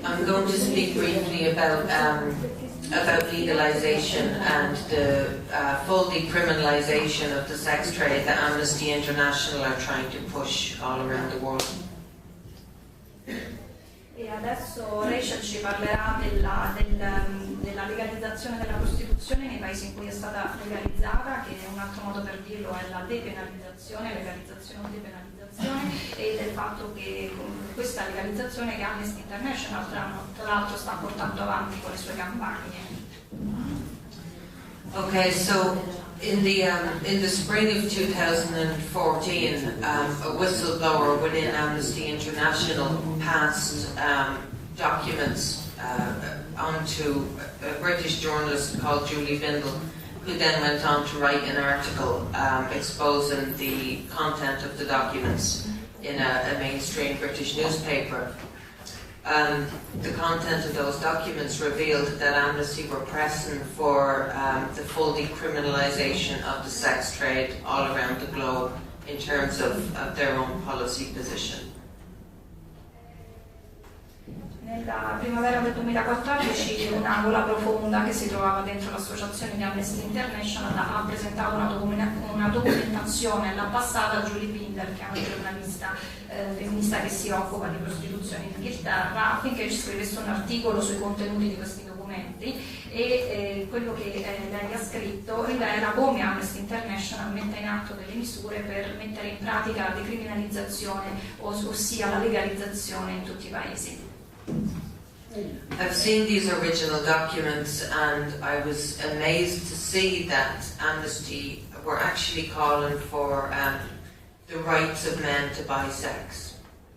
I'm going to speak briefly about legalization and the full decriminalization of the sex trade that Amnesty International are trying to push all around the world. E adesso Rachel ci parlerà della legalizzazione della prostituzione nei paesi in cui è stata legalizzata, che un altro modo per dirlo è la depenalizzazione, legalizzazione o depenalizzazione, e del fatto che con questa legalizzazione che Amnesty International tra l'altro sta portando avanti con le sue campagne. Okay, so in the spring of 2014, a whistleblower within Amnesty International passed documents onto a British journalist called Julie Bindel, who then went on to write an article exposing the content of the documents in a mainstream British newspaper. The content of those documents revealed that Amnesty were pressing for the full decriminalisation of the sex trade all around the globe in terms of their own policy position. Nella primavera del 2014 una gola profonda che si trovava dentro l'associazione di Amnesty International ha presentato una documentazione all'ambasciata a Julie Binder, che è una giornalista femminista che si occupa di prostituzione in Inghilterra, affinché ci scrivesse un articolo sui contenuti di questi documenti, e quello che lei ha scritto rivela come Amnesty International metta in atto delle misure per mettere in pratica la decriminalizzazione, ossia la legalizzazione in tutti i paesi. I've seen these original documents and I was amazed to see that Amnesty were actually calling for the rights of men to buy sex.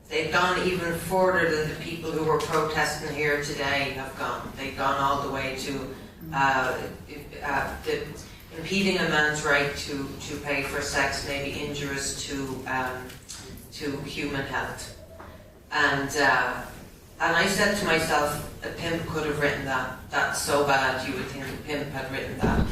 They've gone even further than the people who were protesting here today have gone. They've gone all the way to impeding a man's right to pay for sex may be injurious to human health. And I said to myself, a pimp could have written that. That's so bad, you would think a pimp had written that.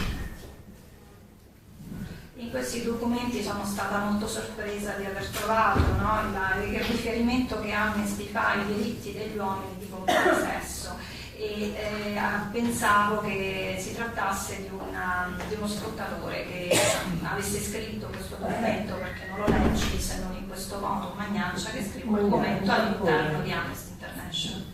In questi documenti sono stata molto sorpresa di aver trovato, no, il riferimento che Amnesty fa ai diritti degli uomini di compiere sesso, e pensavo che si trattasse di uno sfruttatore che avesse scritto questo documento, perché non lo leggi se non in questo modo, un magnaccia che scrive un documento all'interno di Amnesty International.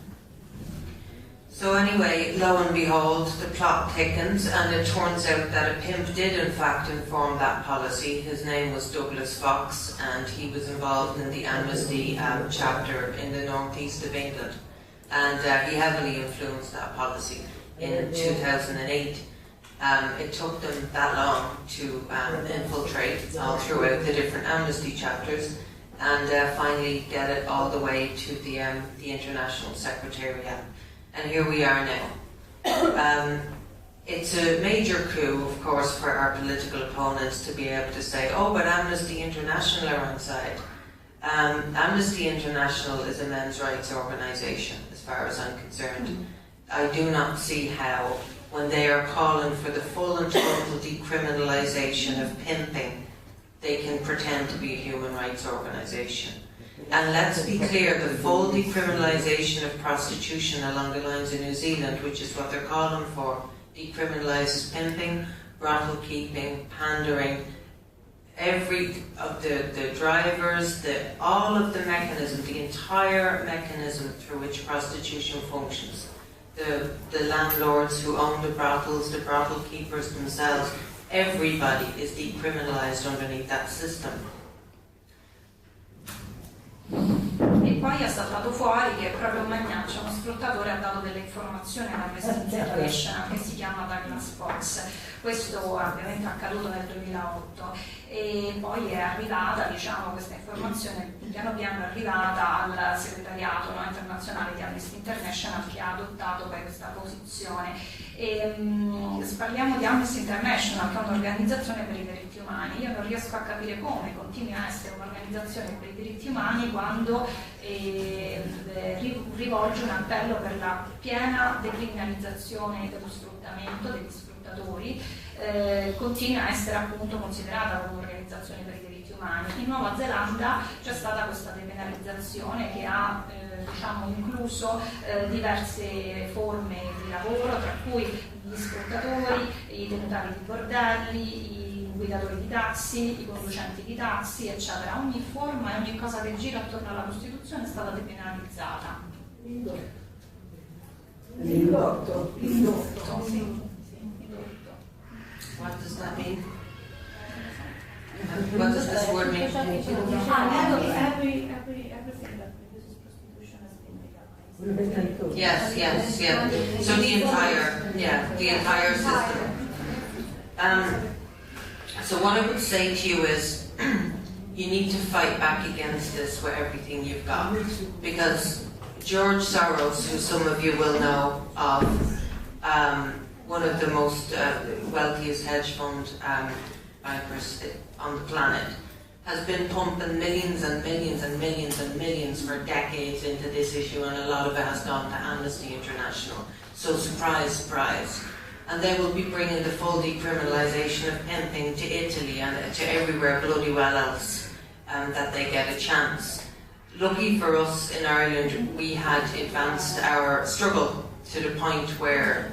So anyway, lo and behold, the plot thickens, and it turns out that a pimp did in fact inform that policy. His name was Douglas Fox, and he was involved in the Amnesty chapter in the northeast of England, and he heavily influenced that policy in 2008. It took them that long to infiltrate all throughout the different Amnesty chapters, and finally get it all the way to the International Secretariat. And here we are now. It's a major coup, of course, for our political opponents to be able to say, oh, but Amnesty International are on side. Amnesty International is a men's rights organisation, as far as I'm concerned. I do not see how, when they are calling for the full and total decriminalisation of pimping, they can pretend to be a human rights organisation. And let's be clear, the full decriminalisation of prostitution along the lines of New Zealand, which is what they're calling for, decriminalises pimping, brothel keeping, pandering, every of the drivers, all of the mechanism, the entire mechanism through which prostitution functions. The landlords who own the brothels, the brothel keepers themselves, everybody is decriminalised underneath that system. E poi è saltato fuori che proprio un magnaccio, uno sfruttatore, ha dato delle informazioni alla Amnesty International che si chiama Douglas Fox. Questo ovviamente è accaduto nel 2008 e poi è arrivata, diciamo, questa informazione piano piano è arrivata al segretariato, no, internazionale di Amnesty International, che ha adottato poi questa posizione. Parliamo di Amnesty International, che è un'organizzazione per i diritti umani. Io non riesco a capire come continui a essere un'organizzazione per i diritti umani quando rivolge un appello per la piena decriminalizzazione dello sfruttamento, degli sfruttatori, continua a essere appunto considerata come un'organizzazione per i diritti diritti umani. In Nuova Zelanda c'è stata questa depenalizzazione che ha diciamo, incluso diverse forme di lavoro, tra cui gli sfruttatori, i tenutari di bordelli, i guidatori di taxi, i conducenti di taxi, eccetera. Ogni forma e ogni cosa che gira attorno alla prostituzione è stata depenalizzata. L'indotto. L'indotto, sì. What does that mean? What does this word mean? Everything that produces prostitution has been legalized. Yes, yes, yeah. So the entire system. So what I would say to you is, you need to fight back against this with everything you've got, because George Soros, who some of you will know of, one of the most wealthiest hedge fund bankers on the planet, has been pumping millions and millions and millions and millions for decades into this issue, and a lot of it has gone to Amnesty International. So surprise, surprise. And they will be bringing the full decriminalisation of pimping to Italy and to everywhere bloody well else that they get a chance. Lucky for us in Ireland, we had advanced our struggle to the point where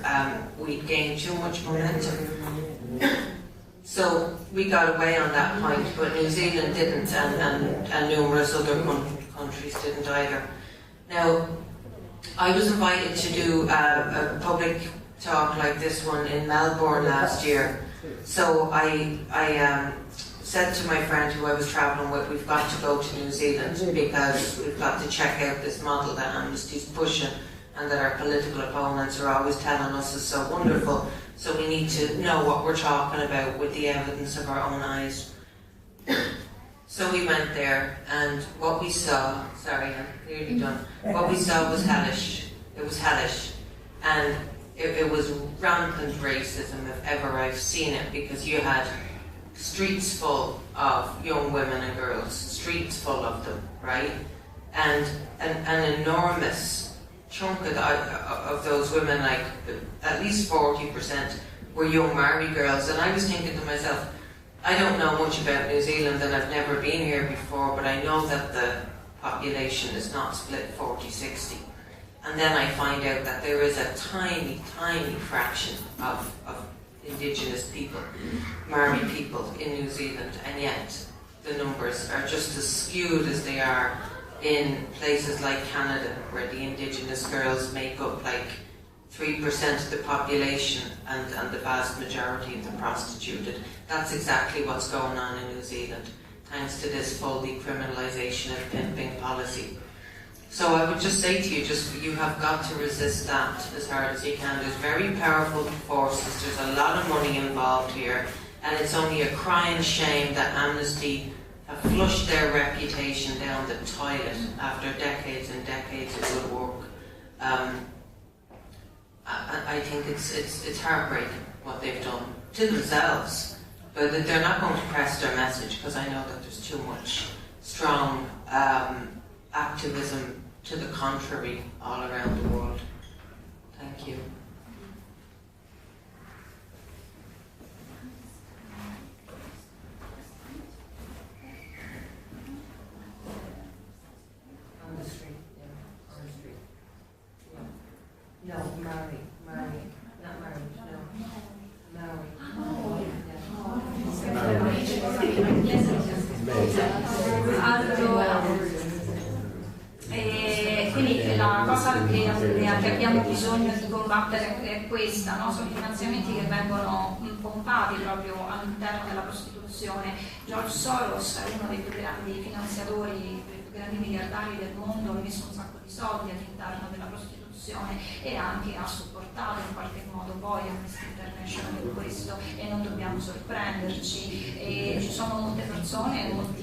we'd gained too much momentum. So we got away on that point, but New Zealand didn't, and numerous other countries didn't either. Now, I was invited to do a public talk like this one in Melbourne last year. So I said to my friend who I was travelling with, we've got to go to New Zealand because we've got to check out this model that Amnesty's pushing and that our political opponents are always telling us is so wonderful. So we need to know what we're talking about with the evidence of our own eyes. So we went there, and what we saw, sorry, I'm nearly done. What we saw was hellish. It was hellish. And it was rampant racism if ever I've seen it, because you had streets full of young women and girls, streets full of them, right? And an enormous chunk of those women, like at least 40%, were young Maori girls. And I was thinking to myself, I don't know much about New Zealand and I've never been here before, but I know that the population is not split 40-60. And then I find out that there is a tiny, tiny fraction of indigenous people, Maori people in New Zealand, and yet the numbers are just as skewed as they are in places like Canada, where the indigenous girls make up like 3% of the population and the vast majority of the prostituted. That's exactly what's going on in New Zealand, thanks to this full decriminalisation of pimping policy. So I would just say to you, you have got to resist that as hard as you can. There's very powerful forces, there's a lot of money involved here, and it's only a crying shame that Amnesty have flushed their reputation down the toilet after decades and decades of good work. I think it's heartbreaking what they've done to themselves, but they're not going to press their message, because I know that there's too much strong activism to the contrary all around the world. Thank you. On the street, yeah, on the street. Yeah. No, Maori, not Maori, Quindi la cosa che abbiamo bisogno di combattere è questa, no? Sono i finanziamenti che vengono pompati proprio all'interno della prostituzione. George Soros è uno dei più grandi finanziatori, dei più grandi miliardari del mondo, ha messo un sacco di soldi all'interno della prostituzione e anche ha supportato in qualche modo poi Amnesty International in questo, e non dobbiamo sorprenderci. E ci sono molte persone, molti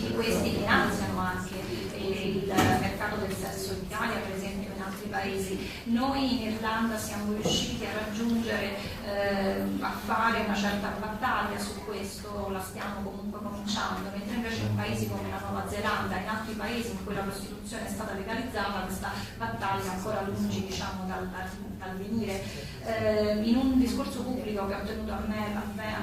di questi finanziano anche il mercato del sesso in Italia, per esempio in altri paesi. Noi in Irlanda siamo riusciti a raggiungere, a fare una certa battaglia su questo, la stiamo comunque cominciando, mentre invece in paesi come la Nuova Zelanda e in altri paesi in cui la prostituzione è stata legalizzata, questa battaglia è ancora lungi, diciamo, dal venire. In un discorso pubblico che ho tenuto a Melbourne,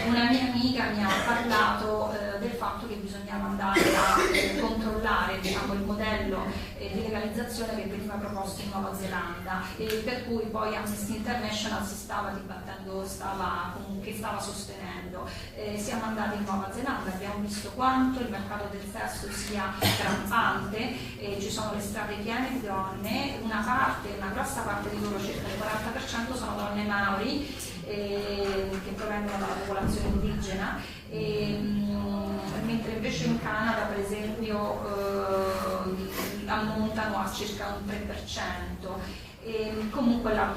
una mia amica mi ha parlato del fatto che bisognava andare a controllare, diciamo, il modello di legalizzazione che veniva proposto in Nuova Zelanda, e per cui poi Amnesty International si stava dibattendo, che stava sostenendo. Siamo andati in Nuova Zelanda, abbiamo visto quanto il mercato del sesso sia rampante, ci sono le strade piene di donne, una grossa parte di loro, circa il 40%, sono donne maori che provengono dalla popolazione indigena, mentre invece in Canada, per esempio, ammontano a circa un 3%. Comunque la